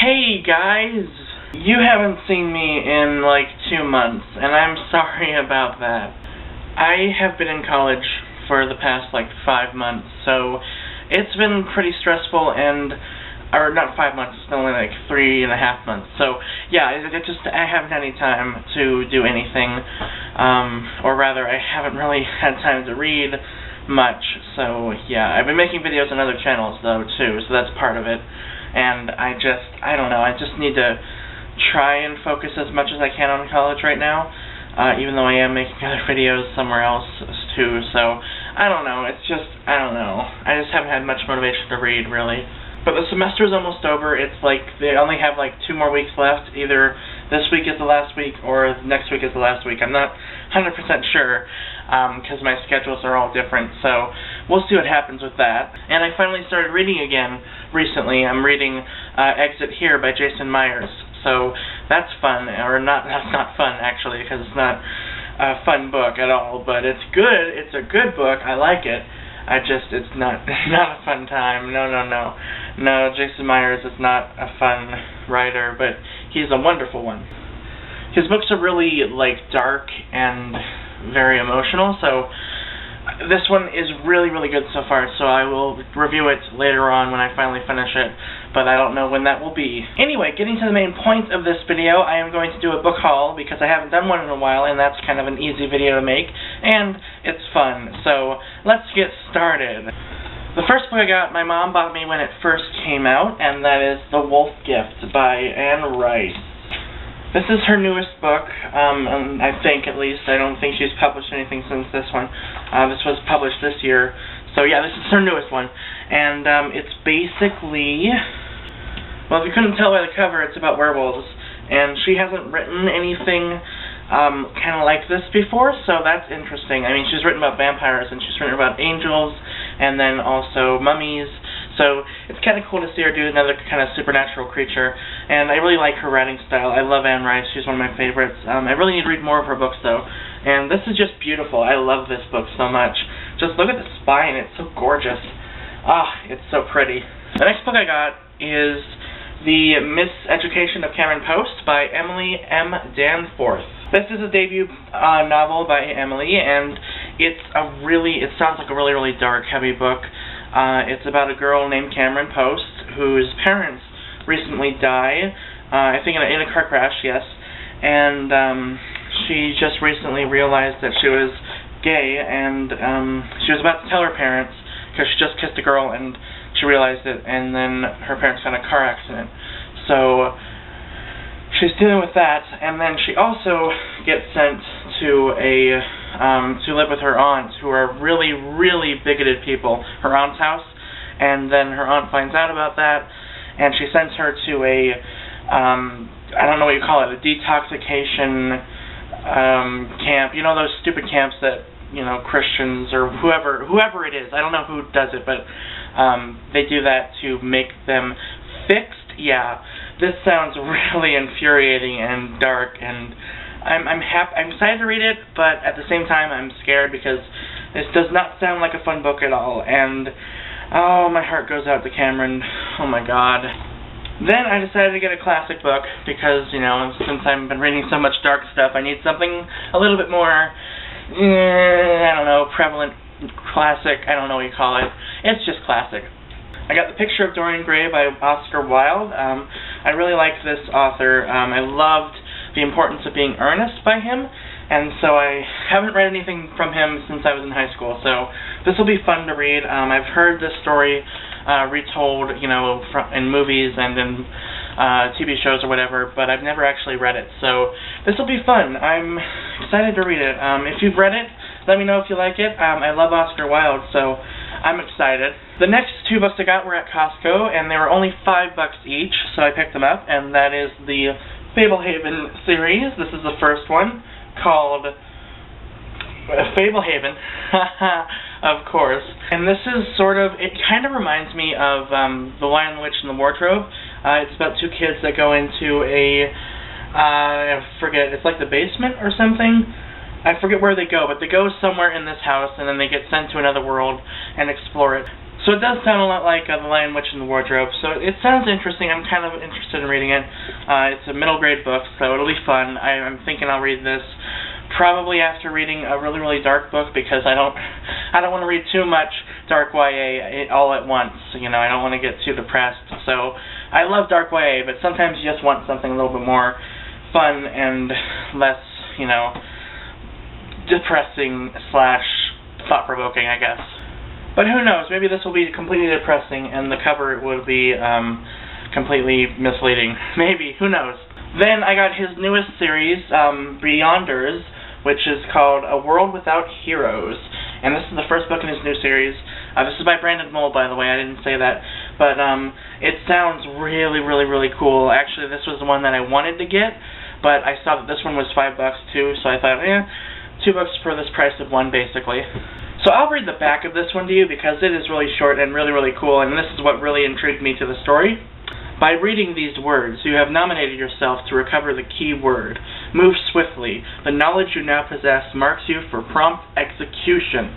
Hey guys! You haven't seen me in like 2 months, and I'm sorry about that. I have been in college for the past like 5 months, so it's been pretty stressful or not 5 months, it's only like 3.5 months. So yeah, I haven't had any time to do anything, or rather I haven't really had time to read much. So yeah, I've been making videos on other channels though too, so that's part of it. And I don't know, I just need to try and focus as much as I can on college right now, even though I am making other videos somewhere else too, so I don't know, I just haven't had much motivation to read, really. But the semester is almost over. It's like they only have like 2 more weeks left. Either this week is the last week or next week is the last week. I'm not 100% sure because my schedules are all different. So we'll see what happens with that. And I finally started reading again recently. I'm reading Exit Here by Jason Myers. So that's fun, or that's not fun actually, because it's not a fun book at all. But it's good. It's a good book. I like it. It's not a fun time. No, Jason Myers is not a fun writer, but he's a wonderful one. His books are really, like, dark and very emotional, so this one is really, really good so far, so I will review it later on when I finally finish it, but I don't know when that will be. Anyway, getting to the main point of this video, I am going to do a book haul, because I haven't done one in a while, and that's kind of an easy video to make, and it's fun, so let's get started. The first book I got, my mom bought me when it first came out, and that is The Wolf Gift by Anne Rice. This is her newest book, I think at least. I don't think she's published anything since this one. This was published this year. So yeah, this is her newest one. And it's basically, well, if you couldn't tell by the cover, it's about werewolves. And she hasn't written anything kind of like this before, so that's interesting. I mean, she's written about vampires, and she's written about angels, and then also mummies. So it's kind of cool to see her do another kind of supernatural creature, and I really like her writing style. I love Anne Rice. She's one of my favorites. I really need to read more of her books, though, and this is just beautiful. I love this book so much. Just look at the spine. It's so gorgeous. It's so pretty. The next book I got is The Miseducation of Cameron Post by Emily M. Danforth. This is a debut novel by Emily, and it sounds like a really, really dark, heavy book. It's about a girl named Cameron Post whose parents recently died, I think in a car crash, yes, and she just recently realized that she was gay, and she was about to tell her parents because she just kissed a girl and she realized it, and then her parents got in a car accident. So she's dealing with that, and then she also gets sent to live with her aunt, who are really, really bigoted people, her aunt's house, and then her aunt finds out about that, and she sends her to a, I don't know what you call it, a detoxification camp. You know those stupid camps that, you know, Christians or whoever it is, I don't know who does it, but they do that to make them fixed. Yeah, this sounds really infuriating and dark, and I'm excited to read it, but at the same time I'm scared because this does not sound like a fun book at all, and oh, my heart goes out to Cameron. Oh my god. Then I decided to get a classic book because, you know, since I've been reading so much dark stuff, I need something a little bit more, I don't know, prevalent, classic, I don't know what you call it. It's just classic. I got The Picture of Dorian Gray by Oscar Wilde. I really like this author. I loved The Importance of Being Earnest by him, and so I haven't read anything from him since I was in high school, so this will be fun to read. I've heard this story retold, you know, in movies and in TV shows or whatever, but I've never actually read it, so this will be fun. I'm excited to read it. If you've read it, let me know if you like it. I love Oscar Wilde, so I'm excited. The next 2 books I got were at Costco, and they were only $5 each, so I picked them up, and that is the Fablehaven series. This is the first one, called Fablehaven, of course. And this is it kind of reminds me of The Lion, the Witch, and the Wardrobe. It's about 2 kids that go into I forget, it's like the basement or something. I forget where they go, but they go somewhere in this house, and then they get sent to another world and explore it. So it does sound a lot like The Lion, Witch, and the Wardrobe, so it sounds interesting. I'm kind of interested in reading it. It's a middle grade book, so it'll be fun. I'm thinking I'll read this probably after reading a really, really dark book, because I don't want to read too much dark YA all at once. You know, I don't want to get too depressed. So I love dark YA, but sometimes you just want something a little bit more fun and less, you know, depressing slash thought-provoking, I guess. But who knows, maybe this will be completely depressing and the cover will be completely misleading. Maybe, who knows. Then I got his newest series, Beyonders, which is called A World Without Heroes. And this is the first book in his new series. This is by Brandon Moll, by the way, I didn't say that. But it sounds really, really, really cool. Actually, this was the one that I wanted to get, but I saw that this one was $5 too, so I thought, 2 books for this price of one, basically. So I'll read the back of this one to you because it is really short and really, really cool, and this is what really intrigued me to the story. By reading these words, you have nominated yourself to recover the key word. Move swiftly. The knowledge you now possess marks you for prompt execution.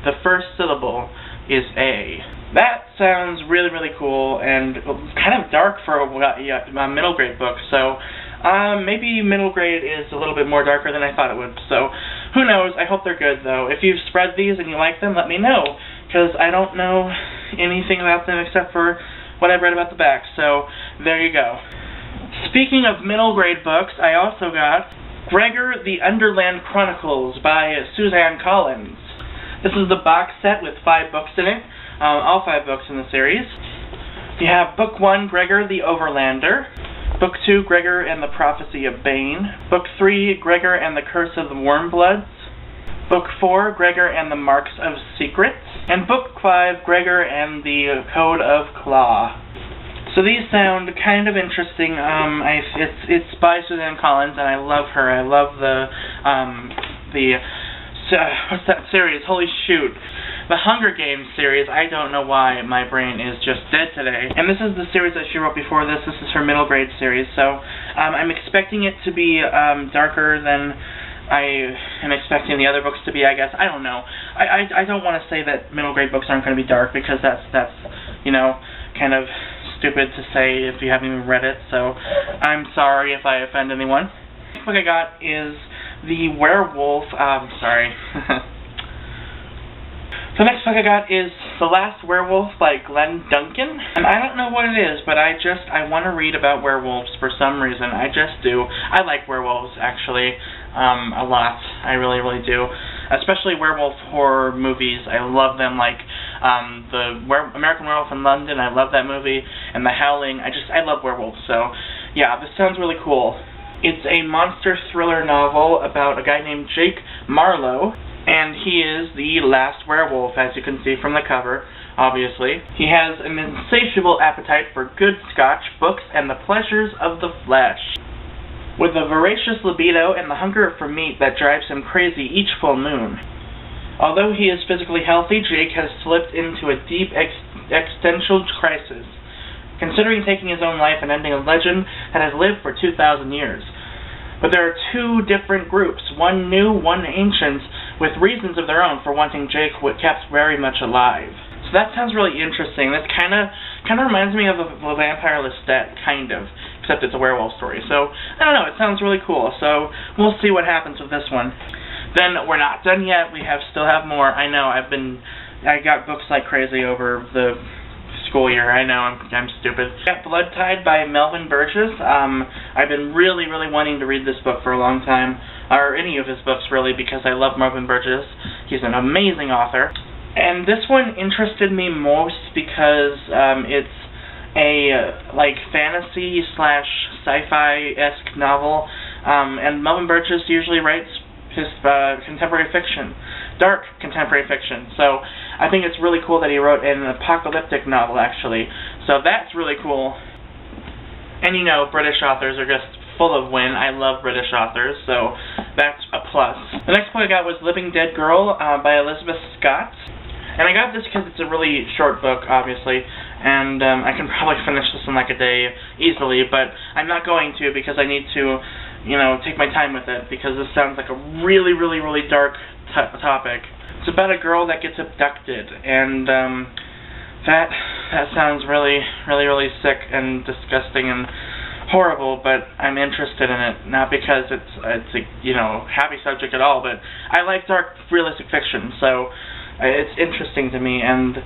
The first syllable is A. That sounds really, really cool and kind of dark for a middle grade book, so maybe middle grade is a little bit more darker than I thought it would, so who knows. I hope they're good, though. If you've spread these and you like them, let me know, because I don't know anything about them except for what I've read about the back, so there you go. Speaking of middle grade books, I also got Gregor, the Underland Chronicles by Suzanne Collins. This is the box set with 5 books in it, all 5 books in the series. You have Book 1, Gregor the Overlander. Book 2, Gregor and the Prophecy of Bane. Book 3, Gregor and the Curse of the Wormbloods. Book 4, Gregor and the Marks of Secrets. And Book 5, Gregor and the Code of Claw. So these sound kind of interesting. It's by Suzanne Collins, and I love her. I love what's that series? Holy shoot. The Hunger Games series. I don't know why my brain is just dead today. And this is the series that she wrote before this. This is her middle grade series. So I'm expecting it to be darker than I am expecting the other books to be, I guess. I don't know. I don't want to say that middle grade books aren't going to be dark, because that's you know, kind of stupid to say if you haven't even read it. So I'm sorry if I offend anyone. The next book I got is The Werewolf. Sorry. The next book I got is The Last Werewolf by Glenn Duncan. And I don't know what it is, but I want to read about werewolves for some reason. I just do. I like werewolves, actually, a lot. I really, really do. Especially werewolf horror movies. I love them, like the American Werewolf in London. I love that movie. And The Howling. I love werewolves. So, yeah, this sounds really cool. It's a monster thriller novel about a guy named Jake Marlowe. And he is the last werewolf, as you can see from the cover, obviously. He has an insatiable appetite for good Scotch, books, and the pleasures of the flesh. With a voracious libido and the hunger for meat that drives him crazy each full moon. Although he is physically healthy, Jake has slipped into a deep existential crisis, considering taking his own life and ending a legend that has lived for 2,000 years. But there are 2 different groups, one new, one ancient, with reasons of their own for wanting Jake kept very much alive. So that sounds really interesting. That kind of reminds me of a Vampire Lestat, kind of, except it's a werewolf story. So, I don't know, it sounds really cool. So, we'll see what happens with this one. Then, we're not done yet. We still have more. I know, I got books like crazy over the school year. I know, I'm stupid. I got Blood Tide by Melvin Burgess. I've been really, really wanting to read this book for a long time, or any of his books, really, because I love Melvin Burgess. He's an amazing author. And this one interested me most because it's a fantasy slash sci-fi-esque novel, and Melvin Burgess usually writes his contemporary fiction, dark contemporary fiction. So I think it's really cool that he wrote an apocalyptic novel, actually. So that's really cool. And you know, British authors are just full of win. I love British authors, so that's a plus. The next book I got was Living Dead Girl by Elizabeth Scott. And I got this because it's a really short book, obviously, and I can probably finish this in like a day easily, but I'm not going to because I need to, you know, take my time with it, because this sounds like a really, really, really dark topic. It's about a girl that gets abducted, and That sounds really, really, really sick and disgusting and horrible, but I'm interested in it, not because it's a, you know, happy subject at all, but I like dark, realistic fiction, so it's interesting to me, and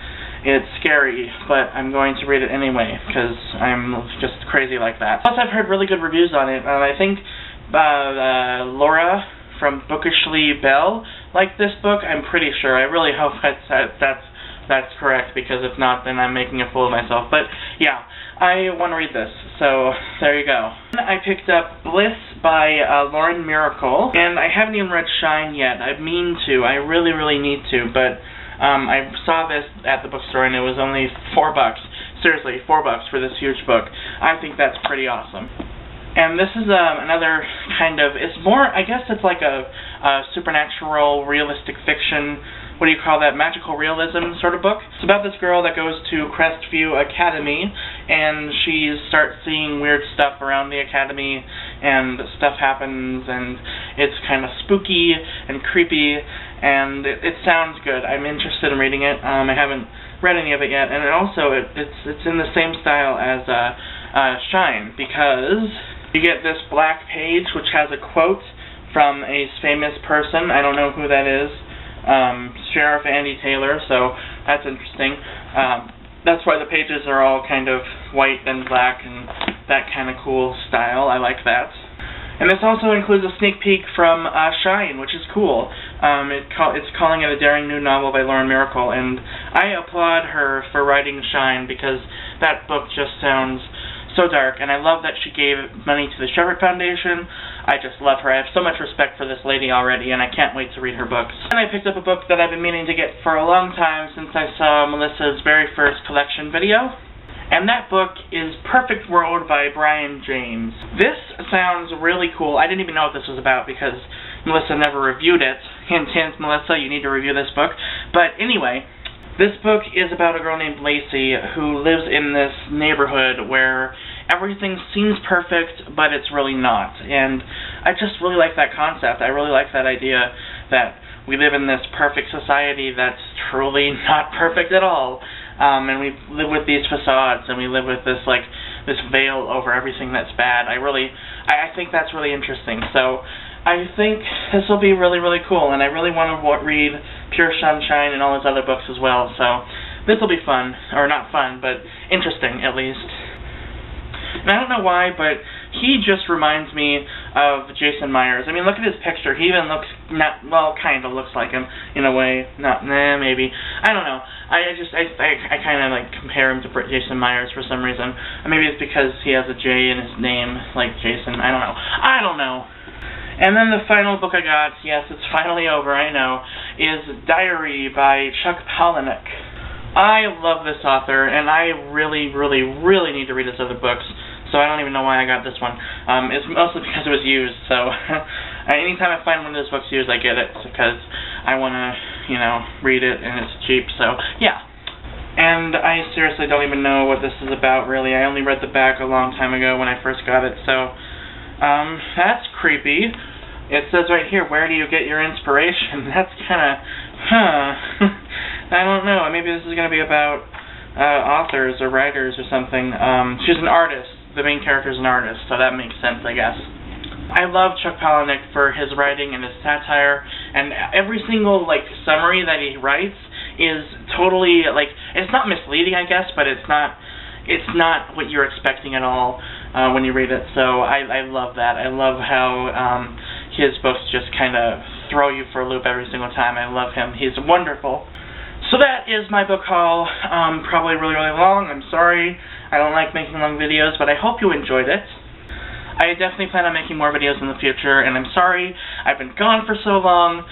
it's scary, but I'm going to read it anyway, because I'm just crazy like that. Plus, I've heard really good reviews on it, and I think Laura from Bookishly Bell liked this book. I'm pretty sure. I really hope that's correct, because if not, then I'm making a fool of myself. But yeah, I want to read this, so there you go. I picked up Bliss by Lauren Miracle, and I haven't even read Shine yet. I mean to. I really, really need to, but I saw this at the bookstore, and it was only $4. Seriously, $4 for this huge book. I think that's pretty awesome. And this is another kind of, it's more, I guess it's like a supernatural, realistic fiction, what do you call that, magical realism sort of book. It's about this girl that goes to Crestview Academy, and she starts seeing weird stuff around the academy, and stuff happens, and it's kind of spooky and creepy, and it sounds good. I'm interested in reading it. I haven't read any of it yet, and it's in the same style as Shine, because you get this black page which has a quote from a famous person. I don't know who that is. Sheriff Andy Taylor, so that's interesting. That's why the pages are all kind of white and black and that kind of cool style. I like that. And this also includes a sneak peek from Shine, which is cool. It's calling it a daring new novel by Lauren Miracle, and I applaud her for writing Shine, because that book just sounds so dark, and I love that she gave money to the Shepherd Foundation. I just love her. I have so much respect for this lady already, and I can't wait to read her books. And I picked up a book that I've been meaning to get for a long time since I saw Melissa's very first collection video, and that book is Perfect World by Brian James. This sounds really cool. I didn't even know what this was about because Melissa never reviewed it. Hint, hint, Melissa, you need to review this book. But anyway, this book is about a girl named Lacey who lives in this neighborhood where everything seems perfect, but it's really not. And I just really like that concept. I really like that idea that we live in this perfect society that's truly not perfect at all. And we live with these facades, and we live with this, like, this veil over everything that's bad. I think that's really interesting. So I think this will be really, really cool, and I really want to read Pure Sunshine and all his other books as well, so this will be fun. Or not fun, but interesting, at least. And I don't know why, but he just reminds me of Jason Myers. I mean, look at his picture. He even looks, kind of looks like him, in a way. Maybe. I don't know. I kind of, like, compare him to Jason Myers for some reason. Maybe it's because he has a J in his name, like Jason. I don't know. And then the final book I got, yes, it's finally over, I know, is Diary by Chuck Palahniuk. I love this author, and I really, really, really need to read his other books, so I don't even know why I got this one. It's mostly because it was used, so anytime I find one of those books used, I get it, because I want to, read it, and it's cheap, so, yeah. And I seriously don't even know what this is about, really. I only read the back a long time ago when I first got it, so that's creepy. It says right here, where do you get your inspiration? That's kind of, I don't know. Maybe this is going to be about authors or writers or something. She's an artist. The main character is an artist, so that makes sense, I guess. I love Chuck Palahniuk for his writing and his satire, and every single, summary that he writes is totally, it's not misleading, I guess, but it's not what you're expecting at all when you read it, so I love that. I love how his books just kind of throw you for a loop every single time. I love him. He's wonderful. So that is my book haul. Probably really, really long. I'm sorry. I don't like making long videos, but I hope you enjoyed it. I definitely plan on making more videos in the future, and I'm sorry I've been gone for so long.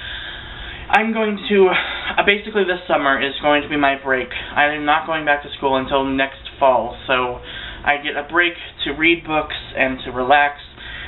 I'm going to, basically this summer is going to be my break. I'm not going back to school until next fall, so I get a break to read books and to relax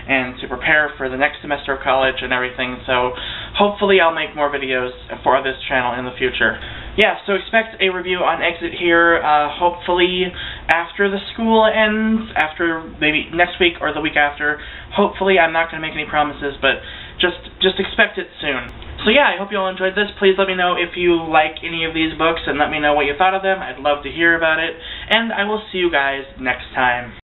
and to prepare for the next semester of college and everything, so hopefully I'll make more videos for this channel in the future. Yeah, so expect a review on Exit here, hopefully after the school ends, after maybe next week or the week after. Hopefully, I'm not going to make any promises, but just expect it soon. So yeah, I hope you all enjoyed this. Please let me know if you like any of these books and let me know what you thought of them. I'd love to hear about it. And I will see you guys next time.